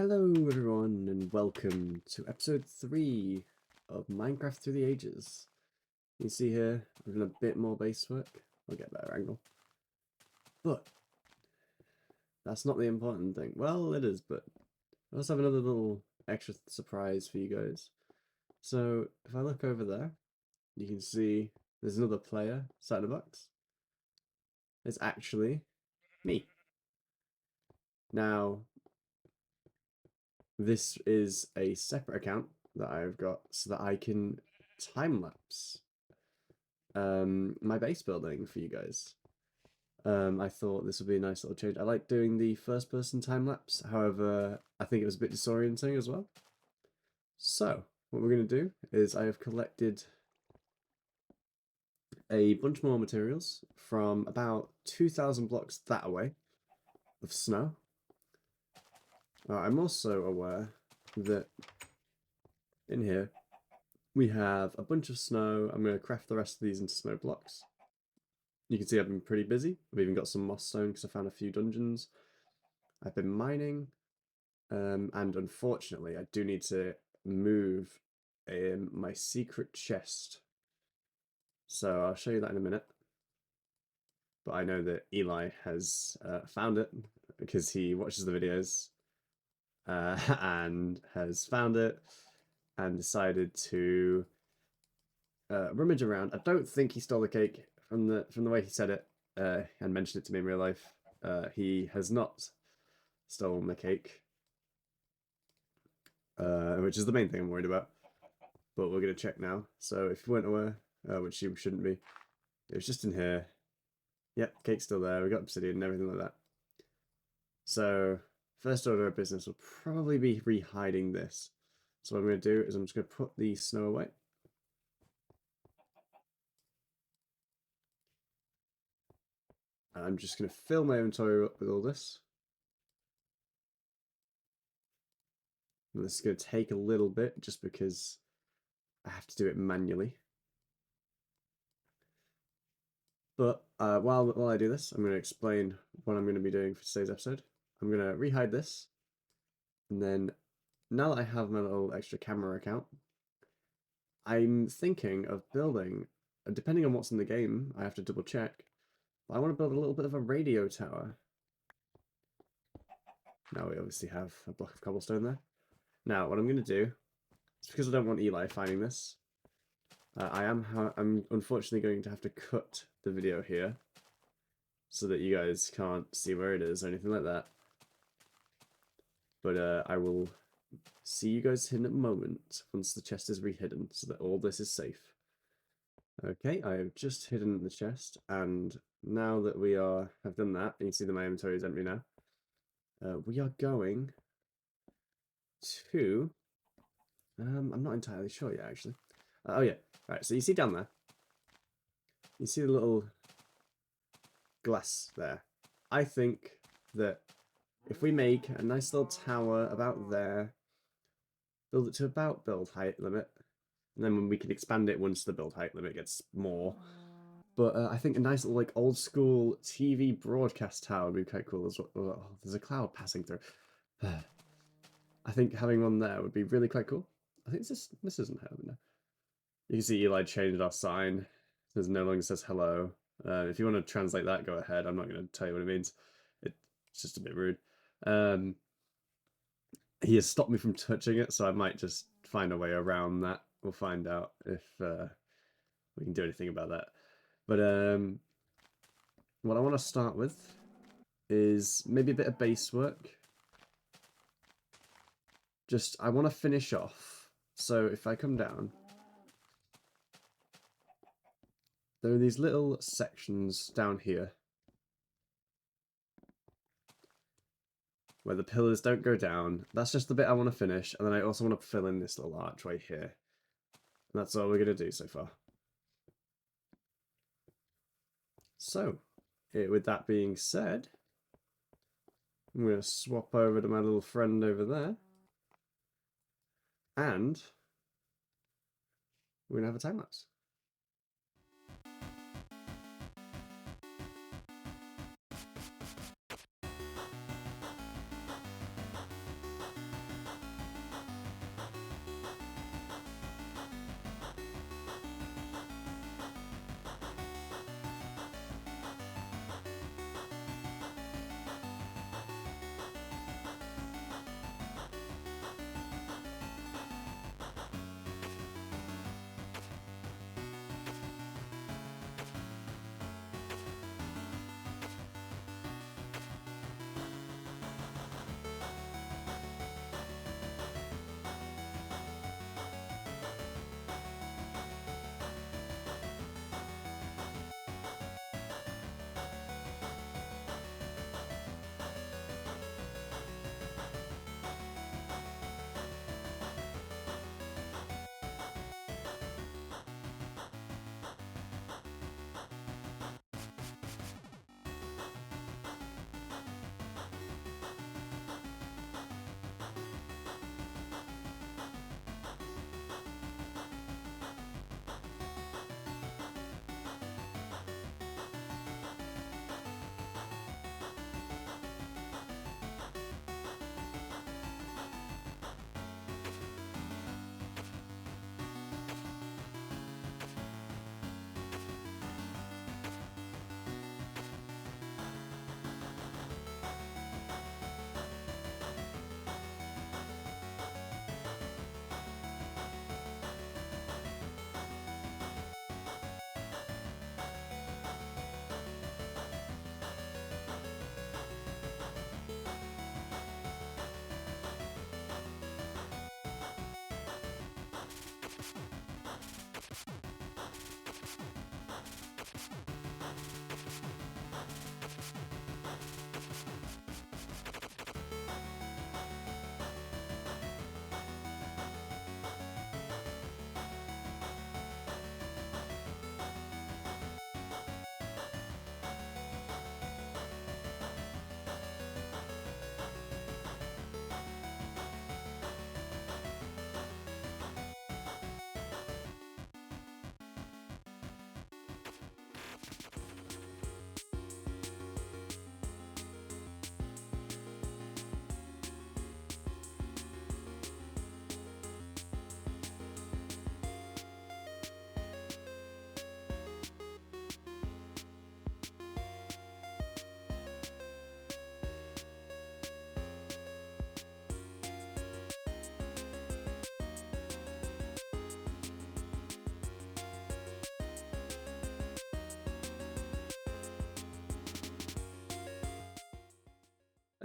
Hello everyone and welcome to episode 3 of Minecraft Through the Ages. You see here, we've done a bit more base work. I'll get a better angle. But that's not the important thing. Well, it is, but I also have another little extra surprise for you guys. So if I look over there, you can see there's another player side of the box. It's actually me. Now, this is a separate account that I've got so that I can time-lapse my base building for you guys. I thought this would be a nice little change. I like doing the first person time lapse, however, I think it was a bit disorienting as well. So, what we're going to do is I have collected a bunch more materials from about 2,000 blocks that away of snow. I'm also aware that in here we have a bunch of snow. I'm going to craft the rest of these into snow blocks. You can see I've been pretty busy. I've even got some moss stone because I found a few dungeons. I've been mining, and unfortunately I do need to move my secret chest. So I'll show you that in a minute. But I know that Eli has found it because he watches the videos and has found it and decided to rummage around. I don't think he stole the cake from the way he said it and mentioned it to me in real life. He has not stolen the cake, which is the main thing I'm worried about. But we're going to check now. So if you weren't aware, which you shouldn't be, it was just in here. Yep, cake's still there. We got obsidian and everything like that. So first order of business will probably be re-hiding this. So what I'm going to do is I'm just going to put the snow away. I'm just going to fill my inventory up with all this. And this is going to take a little bit just because I have to do it manually. But while I do this, I'm going to explain what I'm going to be doing for today's episode. I'm going to re-hide this. And then now that I have my little extra camera account, I'm thinking of building, depending on what's in the game, I have to double check, but I want to build a little bit of a radio tower. Now we obviously have a block of cobblestone there. Now what I'm going to do, it's because I don't want Eli finding this, I'm unfortunately going to have to cut the video here so that you guys can't see where it is or anything like that. But I will see you guys in a moment once the chest is re-hidden so that all this is safe. Okay, I have just hidden the chest, and now that we have done that, and you see that my inventory is empty now, we are going to... I'm not entirely sure yet, actually. Oh yeah, right, so you see down there, you see the little glass there. I think that if we make a nice little tower about there, build it to about build height limit, and then we can expand it once the build height limit gets more. But I think a nice little like old school TV broadcast tower would be quite cool as well. Oh, there's a cloud passing through. I think having one there would be really quite cool. I think this isn't happening now. You can see Eli changed our sign. It no longer says hello. If you want to translate that, go ahead. I'm not going to tell you what it means. It's just a bit rude. He has stopped me from touching it, so I might just find a way around that. We'll find out if we can do anything about that. But what I want to start with is maybe a bit of base work. I want to finish off. So if I come down, there are these little sections down here where the pillars don't go down. That's just the bit I want to finish, and then I also want to fill in this little archway here. And that's all we're going to do so far. So, with that being said, I'm going to swap over to my little friend over there. And we're going to have a time lapse.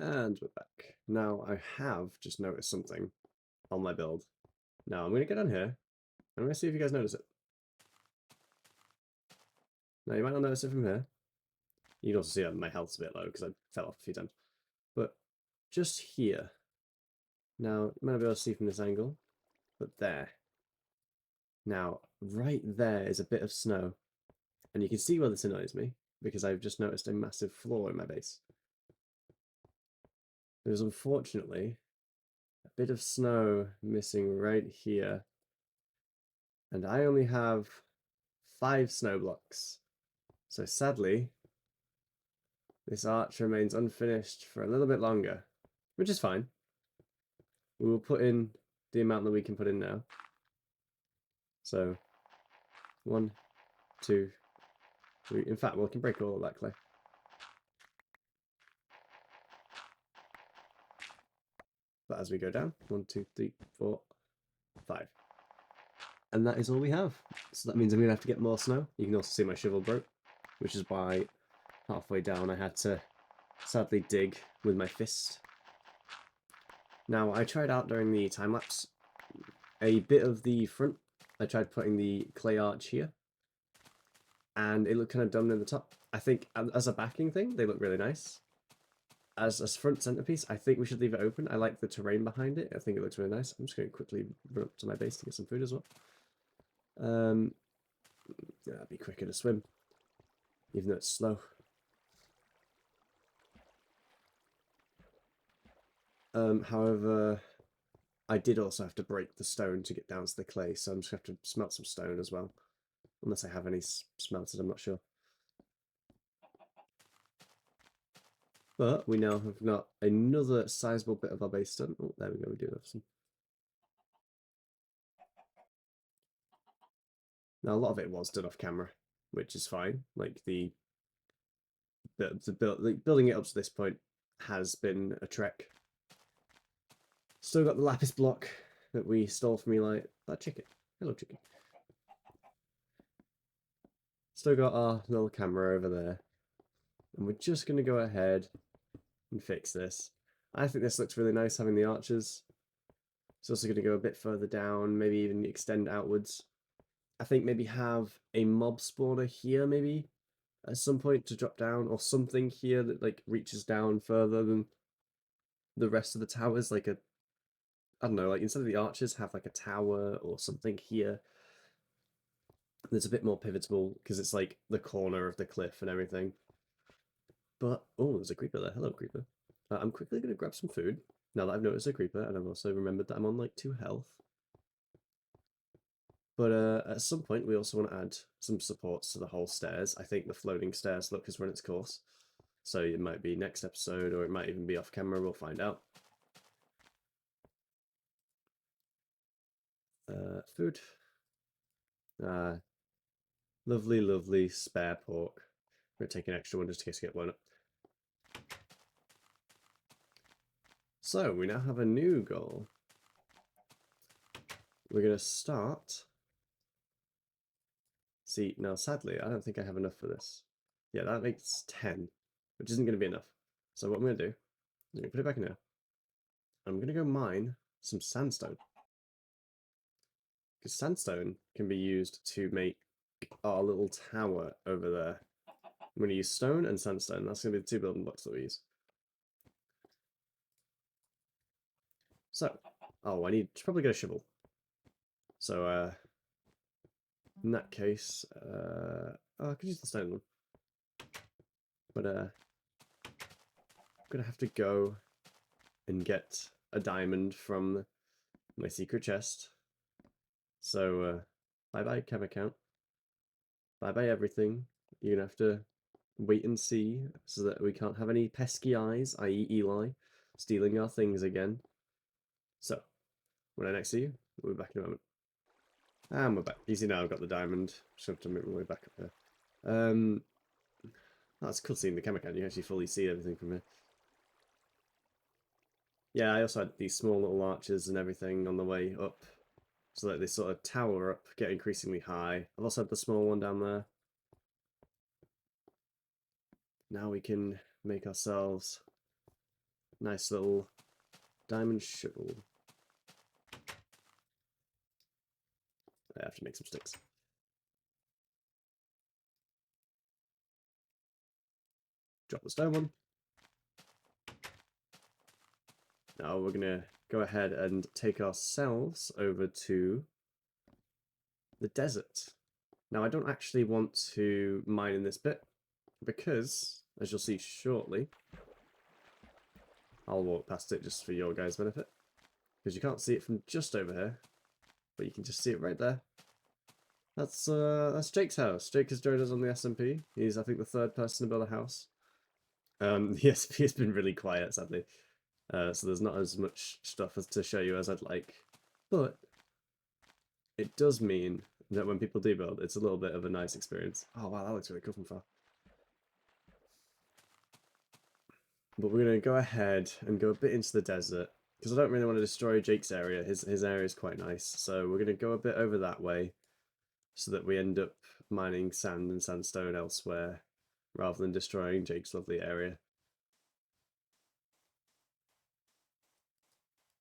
And we're back. Now, I have just noticed something on my build. Now, I'm going to get on here. I'm going to see if you guys notice it. Now, you might not notice it from here. You can also see that my health's a bit low because I fell off a few times. But just here. Now, you might not be able to see from this angle, but there. Now, right there is a bit of snow. And you can see where this annoys me, because I've just noticed a massive flaw in my base. There's unfortunately a bit of snow missing right here. And I only have 5 snow blocks. So sadly, this arch remains unfinished for a little bit longer, which is fine. We will put in the amount that we can put in now. So, 1, 2, 3. In fact, we can break all of that clay. But as we go down, 1, 2, 3, 4, 5. And that is all we have. So that means I'm going to have to get more snow. You can also see my shovel broke, which is why halfway down I had to sadly dig with my fist. Now, I tried out during the time-lapse a bit of the front. I tried putting the clay arch here, and it looked kind of dumb in the top. I think as a backing thing, they look really nice. As a front centerpiece, I think we should leave it open. I like the terrain behind it. I think it looks really nice. I'm just going to quickly run up to my base to get some food as well. Yeah, that'd be quicker to swim, even though it's slow. However, I did also have to break the stone to get down to the clay, so I'm just going to have to smelt some stone as well. Unless I have any smelted, I'm not sure. But we now have got another sizable bit of our base done. Oh, there we go, we do have some. Now, a lot of it was done off camera, which is fine. Like, building it up to this point has been a trek. Still got the lapis block that we stole from Eli. That chicken. Hello, chicken. Still got our little camera over there. And we're just going to go ahead and fix this. I think this looks really nice, having the arches. It's also going to go a bit further down, maybe even extend outwards. I think maybe have a mob spawner here, maybe, at some point to drop down, or something here that, like, reaches down further than the rest of the towers, like a, I don't know, like, instead of the arches, have, like, a tower or something here that's a bit more pivotable, because it's, like, the corner of the cliff and everything. But, oh, there's a creeper there. Hello, creeper. I'm quickly going to grab some food, now that I've noticed a creeper, and I've also remembered that I'm on, like, 2 health. But at some point, we also want to add some supports to the whole stairs. I think the floating stairs look has run its course. So it might be next episode, or it might even be off camera, we'll find out. Food. Lovely, lovely spare pork. I'm going to take an extra one just in case I get blown up. So, we now have a new goal. We're going to start... See, now sadly, I don't think I have enough for this. Yeah, that makes 10, which isn't going to be enough. So what I'm going to do is I'm going to put it back in there. I'm going to go mine some sandstone. Because sandstone can be used to make our little tower over there. I'm going to use stone and sandstone. That's going to be the 2 building blocks that we use. So, oh, I need to probably get a shovel. So, in that case, oh, I could use the stone one. But, I'm going to have to go and get a diamond from my secret chest. So, bye-bye, cam account. Bye-bye everything. You're going to have to wait and see so that we can't have any pesky eyes, i.e. Eli, stealing our things again. So, when I next see you, we'll be back in a moment. And we're back. You see now I've got the diamond. Just have to make my way back up there. That's cool seeing the camera account. You can actually fully see everything from here. Yeah, I also had these small little arches and everything on the way up. So that they sort of tower up, get increasingly high. I've also had the small one down there. Now we can make ourselves Nice little diamond shovel. I have to make some sticks. Drop the stone one. Now we're gonna go ahead and take ourselves over to the desert. Now I don't actually want to mine in this bit because, as you'll see shortly, I'll walk past it just for your guys' benefit, because you can't see it from just over here, but you can just see it right there. That's Jake's house. Jake has joined us on the SMP. He's, I think, the third person to build a house. The SMP has been really quiet, sadly. So there's not as much stuff as to show you as I'd like. But it does mean that when people do build, it's a little bit of a nice experience. Oh wow, that looks really cool from far. But we're going to go ahead and go a bit into the desert, because I don't really want to destroy Jake's area. His area is quite nice. So we're going to go a bit over that way, so that we end up mining sand and sandstone elsewhere, rather than destroying Jake's lovely area.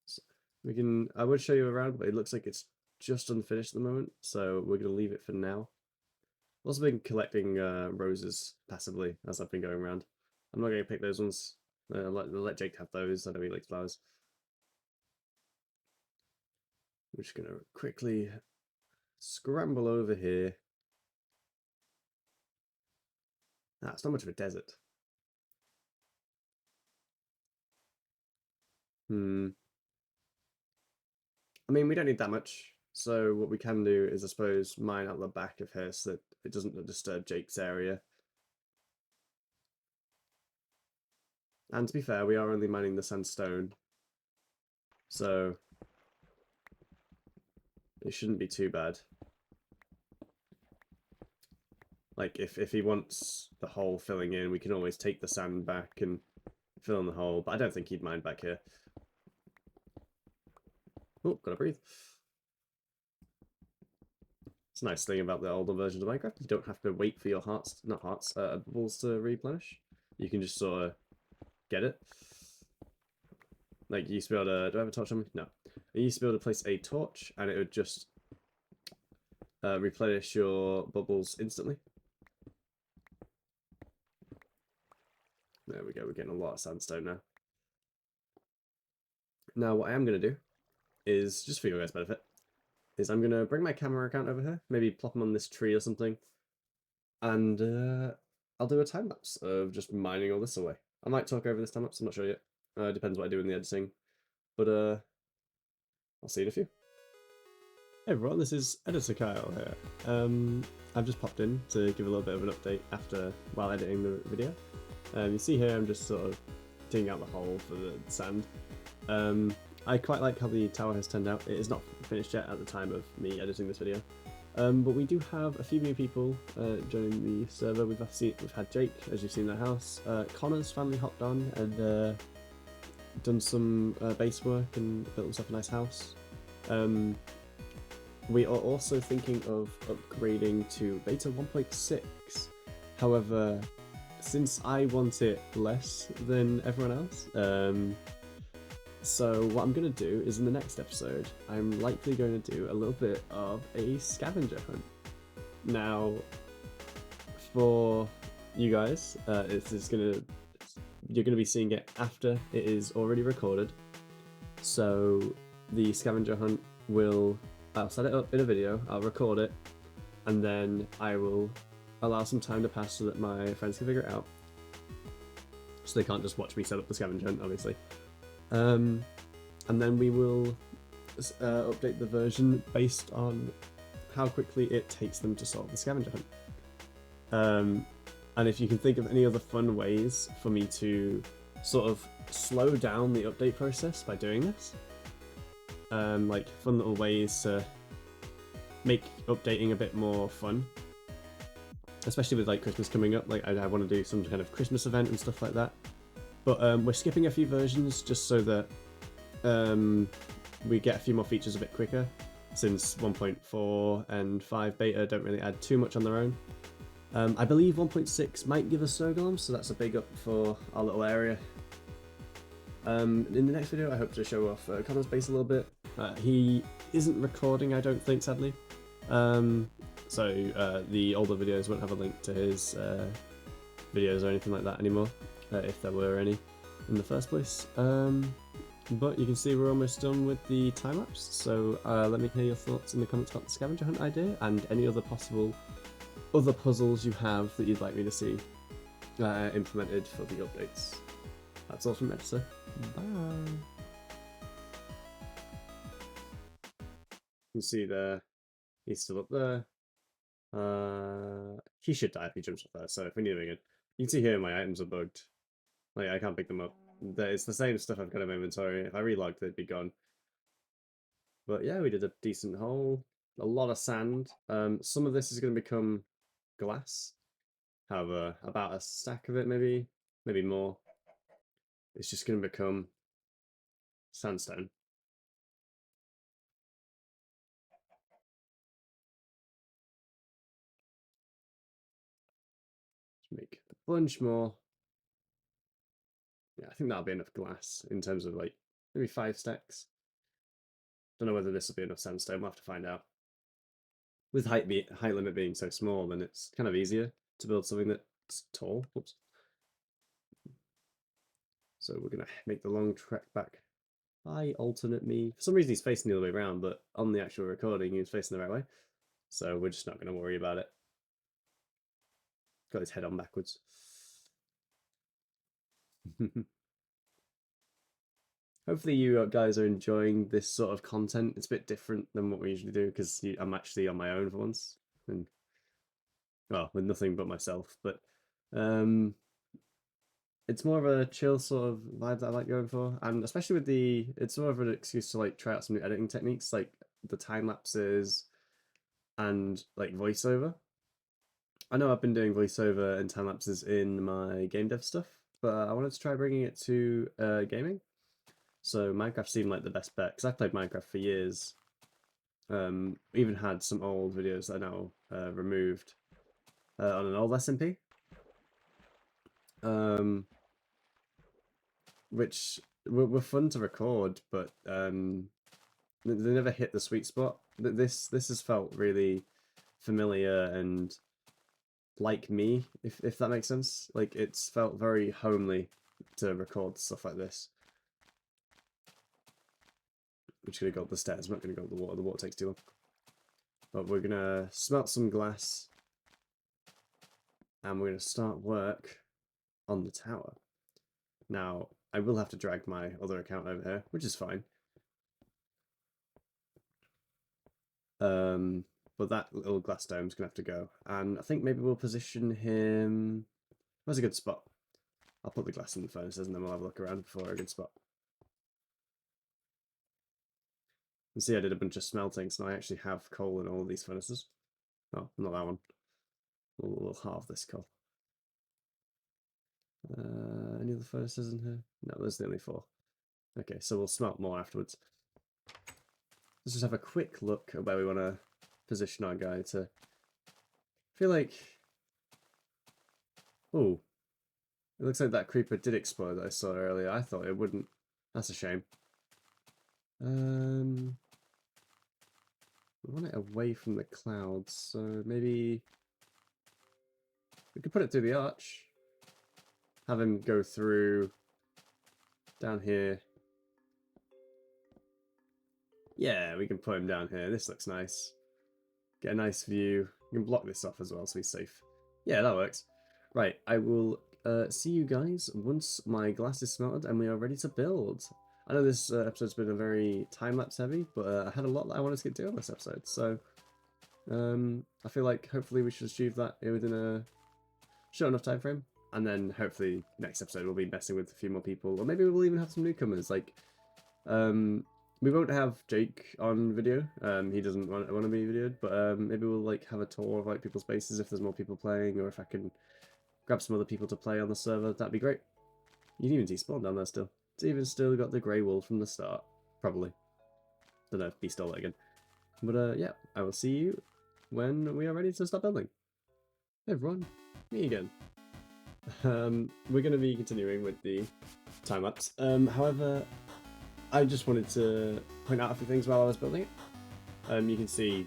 So I would show you around, but it looks like it's just unfinished at the moment, so we're going to leave it for now. I've also been collecting roses passively as I've been going around. I'm not going to pick those ones. Let Jake have those. I know he likes flowers. We're just going to quickly scramble over here. Ah, it's not much of a desert. I mean, we don't need that much. So what we can do is, I suppose, mine out the back of here so that it doesn't disturb Jake's area. And to be fair, we are only mining the sandstone, so it shouldn't be too bad. Like, if he wants the hole filling in, we can always take the sand back and fill in the hole, but I don't think he'd mind back here. Oh, gotta breathe. It's a nice thing about the older versions of Minecraft. You don't have to wait for your bubbles to replenish. You can just sort of get it. Like, you used to be able to... Do I have a torch on me? No. You used to be able to place a torch, and it would just replenish your bubbles instantly. There we go. We're getting a lot of sandstone now. Now, what I am going to do is, just for your guys' benefit, is I'm going to bring my camera account over here, maybe plop them on this tree or something, and I'll do a time-lapse of just mining all this away. I might talk over this time-lapse, I'm not sure yet. Depends what I do in the editing, but I'll see you in a few. Hey everyone, this is Editor Kyle here. I've just popped in to give a little bit of an update while editing the video. You see here I'm just sort of digging out the hole for the sand. I quite like how the tower has turned out. It is not finished yet at the time of me editing this video. But we do have a few new people joining the server. We've had Jake, as you've seen in the house. Connor's finally hopped on and done some base work and built himself a nice house. We are also thinking of upgrading to beta 1.6. However, since I want it less than everyone else, so what I'm going to do is in the next episode, I'm likely going to do a little bit of a scavenger hunt. Now, for you guys, you're going to be seeing it after it is already recorded. So the scavenger hunt I'll set it up in a video, I'll record it, and then I will allow some time to pass so that my friends can figure it out. So they can't just watch me set up the scavenger hunt, obviously. And then we will update the version based on how quickly it takes them to solve the scavenger hunt. And if you can think of any other fun ways for me to sort of slow down the update process by doing this, like fun little ways to make updating a bit more fun, especially with like Christmas coming up, like I want to do some kind of Christmas event and stuff like that. But we're skipping a few versions just so that we get a few more features a bit quicker, since 1.4 and 5 beta don't really add too much on their own. I believe 1.6 might give us snow golems, so that's a big up for our little area. In the next video, I hope to show off Connor's base a little bit. He isn't recording, I don't think, sadly. So the older videos won't have a link to his videos or anything like that anymore, if there were any in the first place. But you can see we're almost done with the time lapse, so let me hear your thoughts in the comments about the scavenger hunt idea and any other possible other puzzles you have that you'd like me to see implemented for the updates. That's all from Edsa. Bye! You can see there, he's still up there. He should die if he jumps up there, so if we need him again. You can see here my items are bugged. Like, I can't pick them up. It's the same stuff I've got in my inventory. If I relogged, they'd be gone. But yeah, we did a decent hole. A lot of sand. Some of this is going to become glass. However, about a stack of it, maybe more. It's just going to become sandstone. Make a bunch more. Yeah, I think that'll be enough glass in terms of like maybe 5 stacks. Don't know whether this will be enough sandstone. We'll have to find out. With height limit being so small, then it's kind of easier to build something that's tall. Oops. So we're gonna make the long trek back. Hi, alternate me. For some reason he's facing the other way around, but on the actual recording he was facing the right way. So we're just not gonna worry about it. Got his head on backwards. Hopefully you guys are enjoying this sort of content. It's a bit different than what we usually do because I'm actually on my own for once, and well, with nothing but myself. But it's more of a chill sort of vibe that I like going for, and especially with it's more of an excuse to like try out some new editing techniques, like the time lapses and like voiceover. I know I've been doing voiceover and time lapses in my game dev stuff, but I wanted to try bringing it to gaming. So Minecraft seemed like the best bet because I've played Minecraft for years. Even had some old videos that are now removed on an old SMP. Which were fun to record, but they never hit the sweet spot. This has felt really familiar and like me, if that makes sense. Like, it's felt very homely to record stuff like this. I'm just gonna go up the stairs. I'm not gonna go up the water. The water takes too long. But we're gonna smelt some glass, and we're gonna start work on the tower. Now, I will have to drag my other account over here, which is fine. But that little glass dome's gonna have to go, and I think maybe we'll position him. Where's a good spot? I'll put the glass in the furnaces, and then we'll have a look around for a good spot. You see, I did a bunch of smelting, so I actually have coal in all of these furnaces. Oh, not that one. We'll halve this coal. Any other furnaces in here? No, there's the only 4. Okay, so we'll smelt more afterwards. Let's just have a quick look at where we want to position our guy to... I feel like... Oh, it looks like that creeper did explode that I saw earlier. I thought it wouldn't. That's a shame. We want it away from the clouds, so maybe we could put it through the arch. Have him go through down here. Yeah, we can put him down here. This looks nice. Get a nice view. You can block this off as well so he's safe. Yeah, that works. Right, I will see you guys once my glass is smelted and we are ready to build. I know this episode's been a very time-lapse heavy, but I had a lot that I wanted to get to on this episode, so I feel like hopefully we should achieve that within a short enough time frame, and then hopefully next episode we'll be messing with a few more people, or maybe we'll even have some newcomers. Like, we won't have Jake on video. He doesn't want to be videoed, but maybe we'll like have a tour of like people's bases if there's more people playing, or if I can grab some other people to play on the server. That'd be great. You can even see spawn down there still. It's even still got the grey wool from the start. Probably. Don't know if he stole it again. But yeah, I will see you when we are ready to start building. Hey everyone, me again. We're going to be continuing with the time lapse. However, I just wanted to point out a few things while I was building it. You can see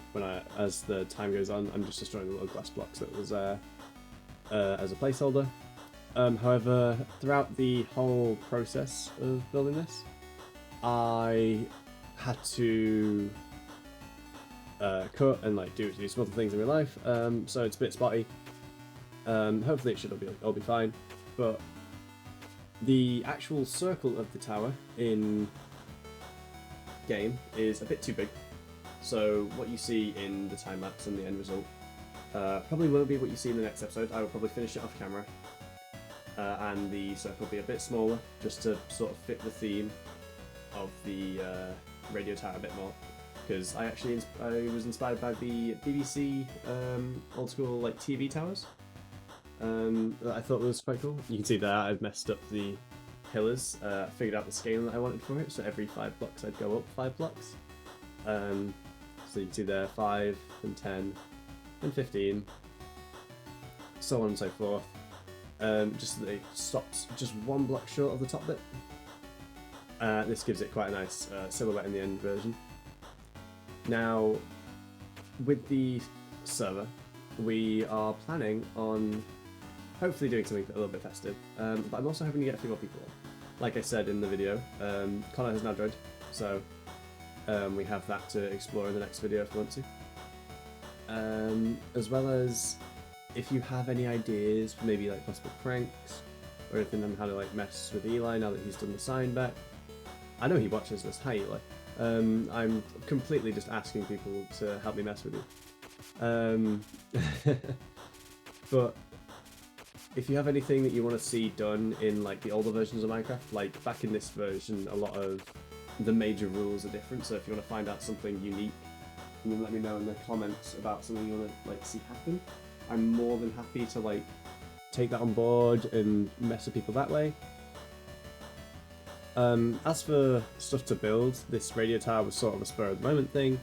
as the time goes on, I'm just destroying the little glass blocks that was there as a placeholder. However, throughout the whole process of building this, I had to cut and like do some other things in real life, so it's a bit spotty. Hopefully it should all be fine, but the actual circle of the tower in game is a bit too big. So what you see in the time lapse and the end result probably won't be what you see in the next episode. I will probably finish it off camera, and the circle will be a bit smaller, just to sort of fit the theme of the radio tower a bit more. Because I was inspired by the BBC old school like TV towers. That I thought was quite cool. You can see there I've messed up the pillars. I figured out the scale that I wanted for it, so every 5 blocks I'd go up 5 blocks. So you can see there 5 and 10 and 15, so on and so forth. Just that it stops just 1 block short of the top bit. This gives it quite a nice silhouette in the end version. Now, with the server, we are planning on hopefully doing something a little bit festive, but I'm also hoping to get a few more people on. Like I said in the video, Connor has now joined, so we have that to explore in the next video if we want to. As well as if you have any ideas for maybe like possible pranks or anything on how to like mess with Eli now that he's done the sign back. I know he watches this. Hi Eli. I'm completely just asking people to help me mess with you. But if you have anything that you want to see done in like the older versions of Minecraft, like back in this version, a lot of the major rules are different. So if you want to find out something unique, you can let me know in the comments about something you want to like see happen. I'm more than happy to like take that on board and mess with people that way. As for stuff to build, this radio tower was sort of a spur of the moment thing.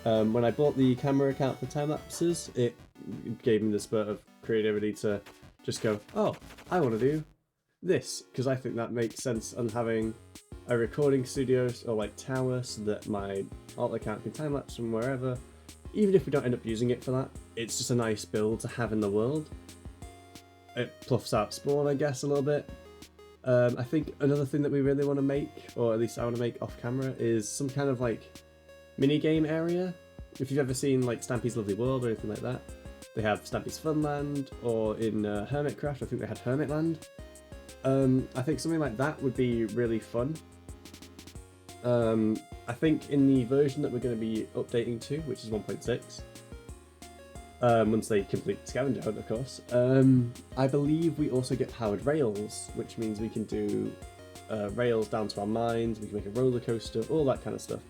When I bought the camera account for time lapses, it gave me the spurt of creativity to just go, oh, I want to do this, because I think that makes sense on having a recording studio or like tower so that my alt account can time lapse from wherever. Even if we don't end up using it for that, it's just a nice build to have in the world. It pluffs out spawn, I guess, a little bit. I think another thing that we really want to make, or at least I want to make off camera, is some kind of like mini game area. If you've ever seen like Stampy's Lovely World or anything like that, they have Stampy's Funland, or in Hermitcraft, I think they had Hermitland. I think something like that would be really fun. I think in the version that we're going to be updating to, which is 1.6, once they complete the scavenger hunt, of course, I believe we also get powered rails, which means we can do rails down to our mines, we can make a roller coaster, all that kind of stuff.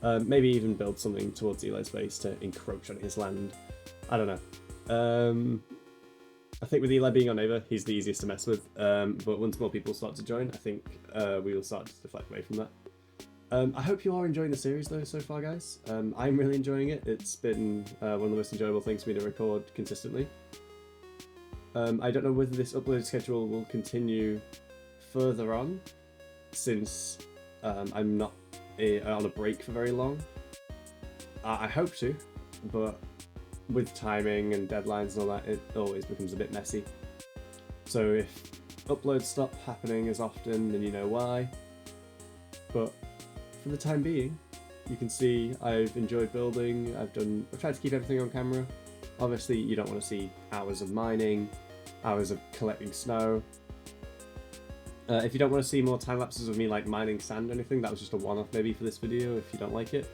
Maybe even build something towards Eli's base to encroach on his land. I don't know. I think with Eli being our neighbour, he's the easiest to mess with, but once more people start to join, I think we will start to deflect away from that. I hope you are enjoying the series though so far, guys. I'm really enjoying it. It's been one of the most enjoyable things for me to record consistently. I don't know whether this upload schedule will continue further on, since I'm not on a break for very long. I hope to, but with timing and deadlines and all that, it always becomes a bit messy. So if uploads stop happening as often, then you know why. But for the time being, you can see I've enjoyed building. I've tried to keep everything on camera. Obviously, you don't want to see hours of mining, hours of collecting snow. If you don't want to see more time lapses of me like mining sand or anything, that was just a one-off maybe for this video. If you don't like it,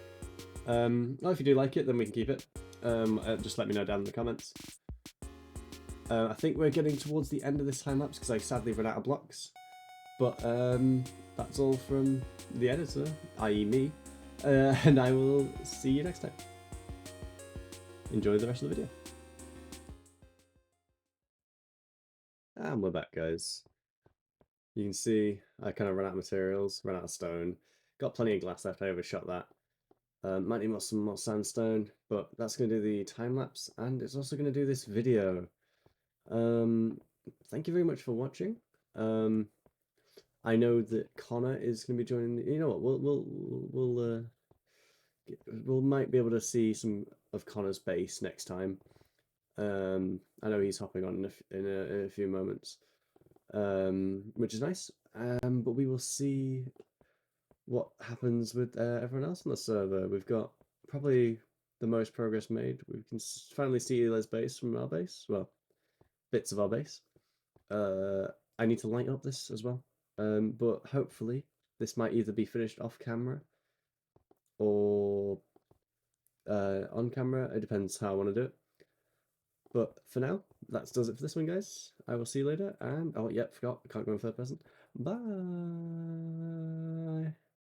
well, if you do like it, then we can keep it. Just let me know down in the comments. I think we're getting towards the end of this time lapse because I sadly run out of blocks. But that's all from the editor, i.e. me, and I will see you next time. Enjoy the rest of the video. And we're back, guys. You can see I kind of ran out of materials, ran out of stone. Got plenty of glass left, I overshot that. Might need some more sandstone, but that's going to do the time lapse, and it's also going to do this video. Thank you very much for watching. I know that Connor is going to be joining. You know what? We'll might be able to see some of Connor's base next time. I know he's hopping on in a few moments, which is nice. But we will see what happens with everyone else on the server. We've got probably the most progress made. We can finally see Eli's base from our base. Well, bits of our base. I need to light up this as well. But hopefully this might either be finished off camera or on camera. It depends how I want to do it. But for now, that does it for this one, guys. I will see you later. And oh, yeah, forgot. I can't go in third person. Bye.